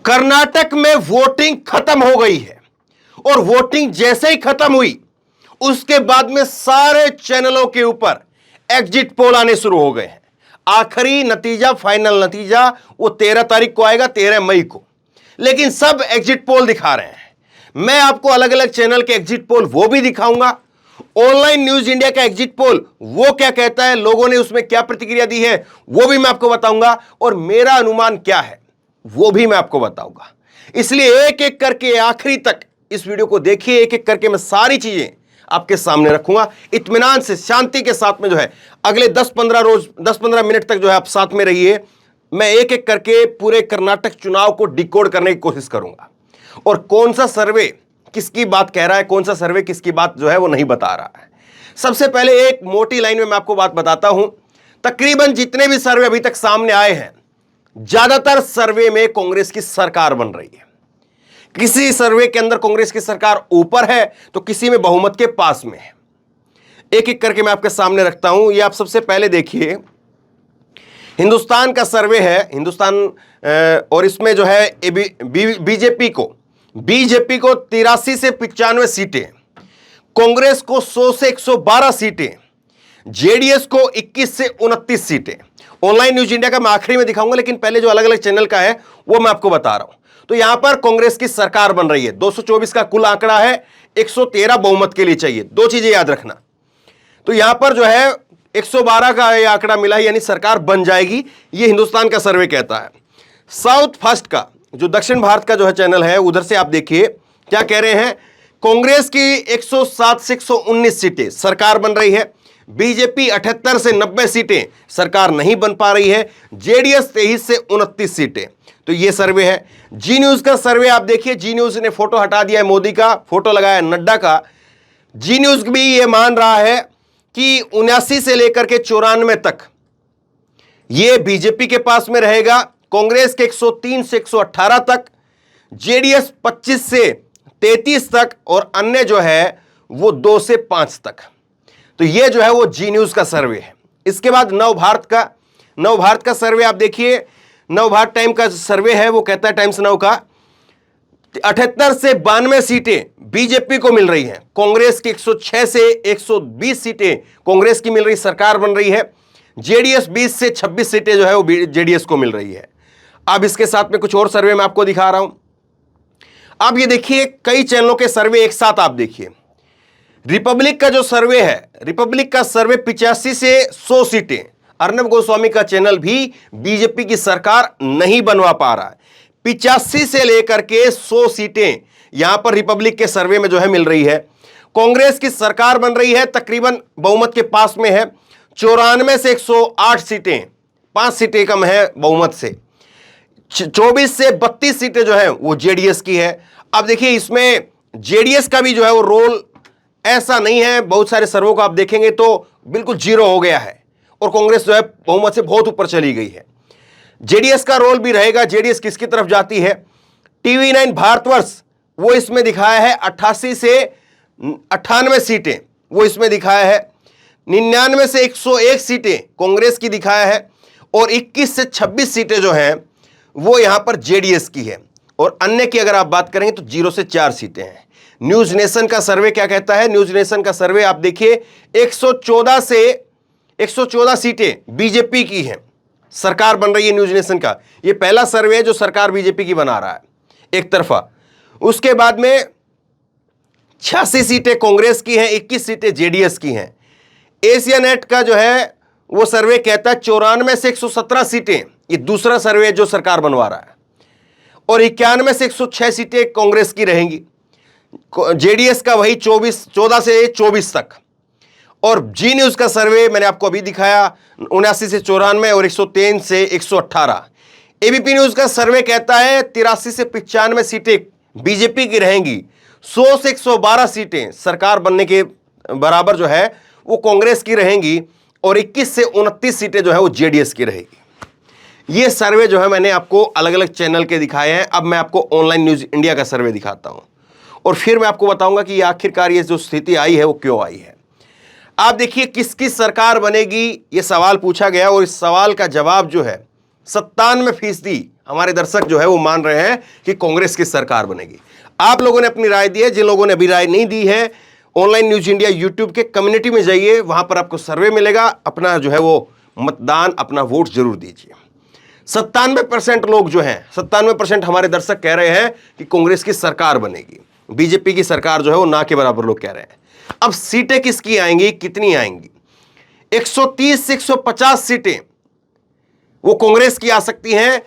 कर्नाटक में वोटिंग खत्म हो गई है और वोटिंग जैसे ही खत्म हुई उसके बाद में सारे चैनलों के ऊपर एग्जिट पोल आने शुरू हो गए हैं। आखिरी नतीजा, फाइनल नतीजा वो 13 तारीख को आएगा, 13 मई को। लेकिन सब एग्जिट पोल दिखा रहे हैं। मैं आपको अलग अलग चैनल के एग्जिट पोल वो भी दिखाऊंगा। ऑनलाइन न्यूज इंडिया का एग्जिट पोल वो क्या कहता है, लोगों ने उसमें क्या प्रतिक्रिया दी है वो भी मैं आपको बताऊंगा, और मेरा अनुमान क्या है वो भी मैं आपको बताऊंगा। इसलिए एक एक करके आखिरी तक इस वीडियो को देखिए। एक एक करके मैं सारी चीजें आपके सामने रखूंगा। इत्मीनान से, शांति के साथ में जो है अगले 10-15 मिनट तक जो है आप साथ में रहिए। मैं एक एक करके पूरे कर्नाटक चुनाव को डिकोड करने की कोशिश करूंगा, और कौन सा सर्वे किसकी बात कह रहा है, कौन सा सर्वे किसकी बात जो है वो नहीं बता रहा है। सबसे पहले एक मोटी लाइन में मैं आपको बात बताता हूं। तकरीबन जितने भी सर्वे अभी तक सामने आए हैं, ज्यादातर सर्वे में कांग्रेस की सरकार बन रही है। किसी सर्वे के अंदर कांग्रेस की सरकार ऊपर है तो किसी में बहुमत के पास में है। एक एक करके मैं आपके सामने रखता हूं। ये आप सबसे पहले देखिए, हिंदुस्तान का सर्वे है, हिंदुस्तान, और इसमें जो है बीजेपी को 83 से 95 सीटें, कांग्रेस को 100 से 112 सीटें, जेडीएस को 21 से 29 सीटें। ऑनलाइन न्यूज इंडिया का मैं आखिरी में दिखाऊंगा, लेकिन पहले जो अलग अलग चैनल का है वो मैं आपको बता रहा हूं। तो यहां पर कांग्रेस की सरकार बन रही है। 224 का कुल आंकड़ा है, 113 बहुमत के लिए चाहिए। दो चीजें याद रखना। तो यहां पर जो है 112 का यह आंकड़ा मिला है, यानी सरकार बन जाएगी, ये हिंदुस्तान का सर्वे कहता है। साउथ फर्स्ट का जो दक्षिण भारत का जो है चैनल है, उधर से आप देखिए क्या कह रहे हैं। कांग्रेस की 107 से 119 सीटें, सरकार बन रही है। बीजेपी 78 से 90 सीटें, सरकार नहीं बन पा रही है। जेडीएस 23 से 29 सीटें। तो ये सर्वे है। जी न्यूज का सर्वे आप देखिए। जी न्यूज ने फोटो हटा दिया है मोदी का, फोटो लगाया नड्डा का। जी न्यूज भी ये मान रहा है कि 79 से लेकर के 94 तक ये बीजेपी के पास में रहेगा, कांग्रेस के 103 से 118 तक, जेडीएस 25 से 33 तक, और अन्य जो है वो 2 से 5 तक। तो ये जो है वो जी न्यूज का सर्वे है। इसके बाद नवभारत का सर्वे आप देखिए। नवभारत टाइम का सर्वे है, वो कहता है, टाइम्स नाउ का, 78 से 92 सीटें बीजेपी को मिल रही हैं। कांग्रेस की 106 से 120 सीटें कांग्रेस की मिल रही, सरकार बन रही है। जेडीएस 20 से 26 सीटें जो है वो जेडीएस को मिल रही है। अब इसके साथ में कुछ और सर्वे मैं आपको दिखा रहा हूं। अब ये देखिए, कई चैनलों के सर्वे एक साथ आप देखिए। रिपब्लिक का जो सर्वे है, रिपब्लिक का सर्वे 85 से 100 सीटें, अर्नब गोस्वामी का चैनल भी बीजेपी की सरकार नहीं बनवा पा रहा है। 85 से लेकर के 100 सीटें यहां पर रिपब्लिक के सर्वे में जो है मिल रही है। कांग्रेस की सरकार बन रही है, तकरीबन बहुमत के पास में है। 94 से 108 सीटें, 5 सीटें कम है बहुमत से। 24 से 32 सीटें जो है वो जेडीएस की है। अब देखिए, इसमें जेडीएस का भी जो है वो रोल ऐसा नहीं है। बहुत सारे सर्वों को आप देखेंगे तो बिल्कुल जीरो हो गया है, और कांग्रेस जो है बहुमत से बहुत ऊपर चली गई है। जेडीएस का रोल भी रहेगा। जेडीएस किसकी तरफ जाती है। टीवी9 भारतवर्ष वो इसमें दिखाया है 88 से 98 सीटें, वो इसमें दिखाया है। 99 से 101 सीटें कांग्रेस की दिखाया है, और 21 से 26 सीटें जो हैं वो यहां पर जेडीएस की है, और अन्य की अगर आप बात करेंगे तो 0 से 4 सीटें हैं। न्यूज नेशन का सर्वे क्या कहता है। न्यूज नेशन का सर्वे आप देखिए, 114 सीटें बीजेपी की हैं, सरकार बन रही है न्यूज नेशन का। ये पहला सर्वे है जो सरकार बीजेपी की बना रहा है एक तरफा। उसके बाद में 86 सीटें कांग्रेस की हैं, 21 सीटें जेडीएस की हैं। एशिया नेट का जो है वो सर्वे कहता है 94 से 117 सीटें, ये दूसरा सर्वे है जो सरकार बनवा रहा है, और 91 से 106 सीटें कांग्रेस की रहेंगी। जेडीएस का वही 14 से 24 तक। और जी न्यूज का सर्वे मैंने आपको अभी दिखाया, 79 से 94 और 103 से 118। एबीपी न्यूज का सर्वे कहता है 83 से 95 सीटें बीजेपी की रहेंगी, 100 से 112 सीटें सरकार बनने के बराबर जो है वो कांग्रेस की रहेंगी, और 21 से 29 सीटें जो है वो जेडीएस की रहेगी। ये सर्वे जो है मैंने आपको अलग अलग चैनल के दिखाए हैं। अब मैं आपको ऑनलाइन न्यूज इंडिया का सर्वे दिखाता हूं, और फिर मैं आपको बताऊंगा कि आखिरकार ये जो स्थिति आई है वो क्यों आई है। आप देखिए, किसकी सरकार बनेगी ये सवाल पूछा गया, और इस सवाल का जवाब जो है 97% हमारे दर्शक जो है वो मान रहे हैं कि कांग्रेस की सरकार बनेगी। आप लोगों ने अपनी राय दी है, जिन लोगों ने अभी राय नहीं दी है, ऑनलाइन न्यूज इंडिया यूट्यूब के कम्युनिटी में जाइए, वहां पर आपको सर्वे मिलेगा, अपना जो है वो मतदान, अपना वोट जरूर दीजिए। 97% लोग जो हैं, 97% हमारे दर्शक कह रहे हैं कि कांग्रेस की सरकार बनेगी, बीजेपी की सरकार जो है वो ना के बराबर लोग कह रहे हैं। अब सीटें किसकी आएंगी, कितनी आएंगी? 130 से 150 सीटें वो कांग्रेस की आ सकती हैं।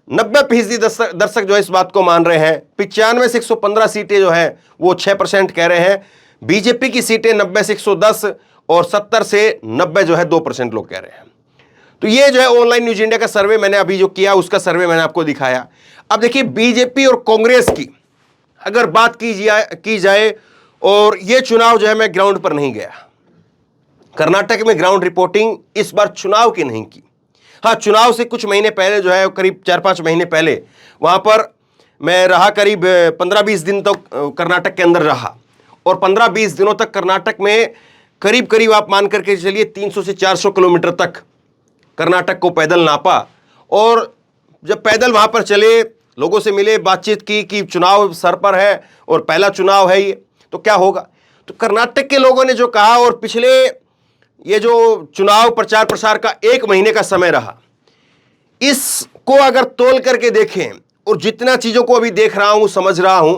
90% दर्शक जो है इस बात को मान रहे हैं। 95 से 115 सीटें जो है वो 6% कह रहे हैं। बीजेपी की सीटें 90 से 110 और 70 से 90 जो है 2% लोग कह रहे हैं। तो ये जो है ऑनलाइन न्यूज इंडिया का सर्वे मैंने अभी जो किया, उसका सर्वे मैंने आपको दिखाया। अब देखिए बीजेपी और कांग्रेस की अगर बात की जाए, और ये चुनाव जो है मैं ग्राउंड पर नहीं गया, कर्नाटक में ग्राउंड रिपोर्टिंग इस बार चुनाव की नहीं की। हाँ, चुनाव से कुछ महीने पहले जो है, करीब 4-5 महीने पहले वहां पर मैं रहा, करीब 15-20 दिन तक कर्नाटक के अंदर रहा, और 15-20 दिनों तक कर्नाटक में करीब करीब आप मान करके चलिए 300 से 400 किलोमीटर तक कर्नाटक को पैदल नापा। और जब पैदल वहां पर चले, लोगों से मिले, बातचीत की कि चुनाव सर पर है और पहला चुनाव है ये, तो क्या होगा। तो कर्नाटक के लोगों ने जो कहा, और पिछले ये जो चुनाव प्रचार प्रसार का 1 महीने का समय रहा, इसको अगर तोल करके देखें और जितना चीजों को अभी देख रहा हूं, समझ रहा हूं,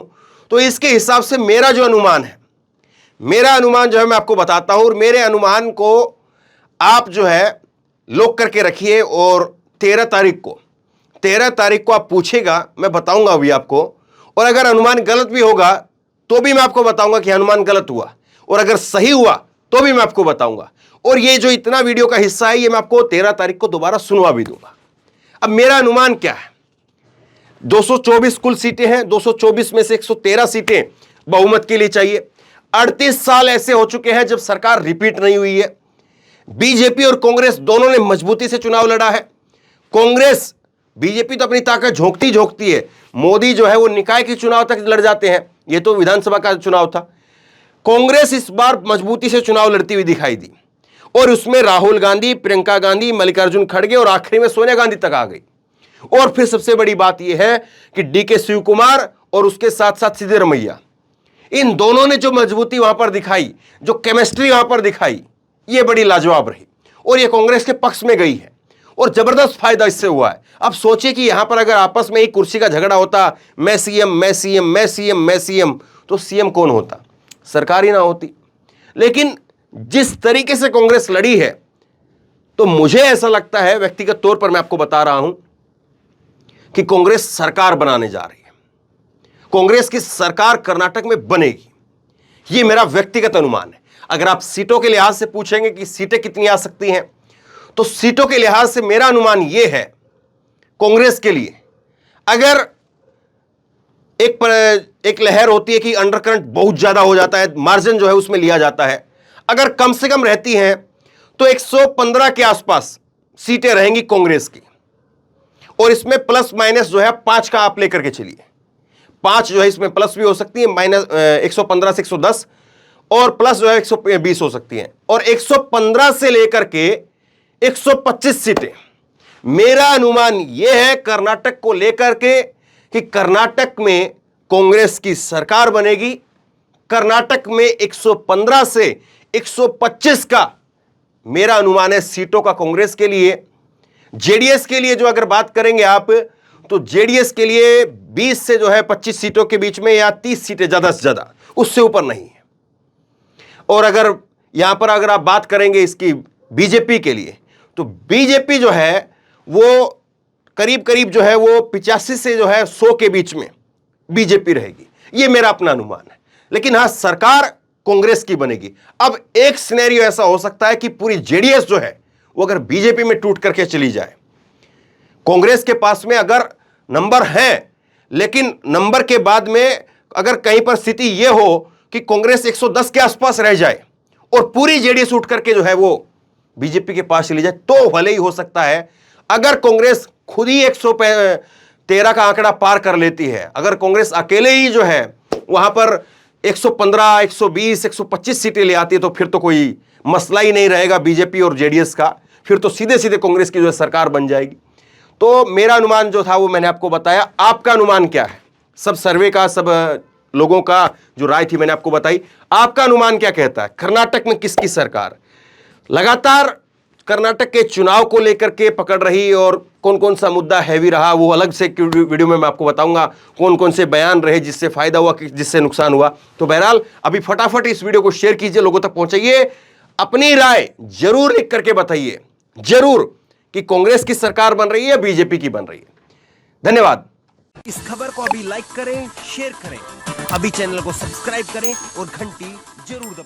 तो इसके हिसाब से मेरा जो अनुमान है, मेरा अनुमान जो है मैं आपको बताता हूं, और मेरे अनुमान को आप जो है लॉक करके रखिए, और 13 तारीख को आप पूछेगा, मैं बताऊंगा अभी आपको। और अगर अनुमान गलत भी होगा तो भी मैं आपको बताऊंगा कि अनुमान गलत हुआ, और अगर सही हुआ तो भी मैं आपको बताऊंगा। और ये जो इतना वीडियो का हिस्सा है, ये मैं आपको 13 तारीख को दोबारा सुनवा भी दूंगा। अब मेरा अनुमान क्या है, 224 कुल सीटें हैं, 224 में से 113 सीटें बहुमत के लिए चाहिए। 38 साल ऐसे हो चुके हैं जब सरकार रिपीट नहीं हुई है। बीजेपी और कांग्रेस दोनों ने मजबूती से चुनाव लड़ा है। कांग्रेस, बीजेपी तो अपनी ताकत झोंकती है, मोदी जो है वो निकाय के चुनाव तक लड़ जाते हैं, ये तो विधानसभा का चुनाव था। कांग्रेस इस बार मजबूती से चुनाव लड़ती हुई दिखाई दी, और उसमें राहुल गांधी, प्रियंका गांधी, मल्लिकार्जुन खड़गे और आखिरी में सोनिया गांधी तक आ गई। और फिर सबसे बड़ी बात यह है कि डीके शिव कुमार और उसके साथ साथ सिद्धरमैया, इन दोनों ने जो मजबूती वहां पर दिखाई, जो केमिस्ट्री वहां पर दिखाई, यह बड़ी लाजवाब रही, और यह कांग्रेस के पक्ष में गई है, और जबरदस्त फायदा इससे हुआ है। अब सोचिए कि यहां पर अगर आपस में ही कुर्सी का झगड़ा होता, मैं सीएम मैं सीएम मैं सीएम मैं सीएम, तो सीएम कौन होता? सरकार ही ना होती। लेकिन जिस तरीके से कांग्रेस लड़ी है, तो मुझे ऐसा लगता है, व्यक्तिगत तौर पर मैं आपको बता रहा हूं, कि कांग्रेस सरकार बनाने जा रही है। कांग्रेस की सरकार कर्नाटक में बनेगी, यह मेरा व्यक्तिगत अनुमान है। अगर आप सीटों के लिहाज से पूछेंगे कि सीटें कितनी आ सकती हैं, तो सीटों के लिहाज से मेरा अनुमान यह है, कांग्रेस के लिए अगर एक लहर होती है कि अंडर करंट बहुत ज्यादा हो जाता है, मार्जिन जो है उसमें लिया जाता है, अगर कम से कम रहती हैं तो 115 के आसपास सीटें रहेंगी कांग्रेस की। और इसमें प्लस माइनस जो है 5 का आप लेकर के चलिए, 5 जो है इसमें प्लस भी हो सकती है, माइनस 115 से 110, और प्लस जो है 120 हो सकती है, और 115 से लेकर के 125 सीटें। मेरा अनुमान यह है कर्नाटक को लेकर के कि कर्नाटक में कांग्रेस की सरकार बनेगी। कर्नाटक में 115 से 125 का मेरा अनुमान है सीटों का कांग्रेस के लिए। जेडीएस के लिए जो अगर बात करेंगे आप, तो जेडीएस के लिए 20 से जो है 25 सीटों के बीच में, या 30 सीटें ज्यादा से ज्यादा, उससे ऊपर नहीं है। और अगर यहां पर अगर आप बात करेंगे इसकी बीजेपी के लिए, तो बीजेपी जो है वो करीब करीब जो है वो 85 से जो है 100 के बीच में बीजेपी रहेगी, ये मेरा अपना अनुमान है। लेकिन हां, सरकार कांग्रेस की बनेगी। अब एक सिनेरियो ऐसा हो सकता है कि पूरी जेडीएस जो है वो अगर बीजेपी में टूट करके चली जाए, कांग्रेस के पास में अगर नंबर है, लेकिन नंबर के बाद में अगर कहीं पर स्थिति यह हो कि कांग्रेस 110 के आसपास रह जाए और पूरी जेडीएस उठ करके जो है वो बीजेपी के पास चली जाए, तो भले ही हो सकता है। अगर कांग्रेस खुद ही 113 का आंकड़ा पार कर लेती है, अगर कांग्रेस अकेले ही जो है वहां पर 115, 120, 125 सीटें ले आती है, तो फिर तो कोई मसला ही नहीं रहेगा बीजेपी और जेडीएस का, फिर तो सीधे सीधे कांग्रेस की जो है सरकार बन जाएगी। तो मेरा अनुमान जो था वो मैंने आपको बताया। आपका अनुमान क्या है? सब सर्वे का, सब लोगों का जो राय थी मैंने आपको बताई। आपका अनुमान क्या कहता है? कर्नाटक में किसकी सरकार? लगातार कर्नाटक के चुनाव को लेकर के पकड़ रही, और कौन कौन सा मुद्दा हैवी रहा वो अलग से वीडियो में मैं आपको बताऊंगा। कौन कौन से बयान रहे जिससे फायदा हुआ, जिससे नुकसान हुआ। तो बहरहाल अभी फटाफट इस वीडियो को शेयर कीजिए, लोगों तक पहुंचाइए, अपनी राय जरूर लिख करके बताइए जरूर कि कांग्रेस की सरकार बन रही है, बीजेपी की बन रही है। धन्यवाद। इस खबर को अभी लाइक करें, शेयर करें, अभी चैनल को सब्सक्राइब करें और घंटी जरूर दबाएं।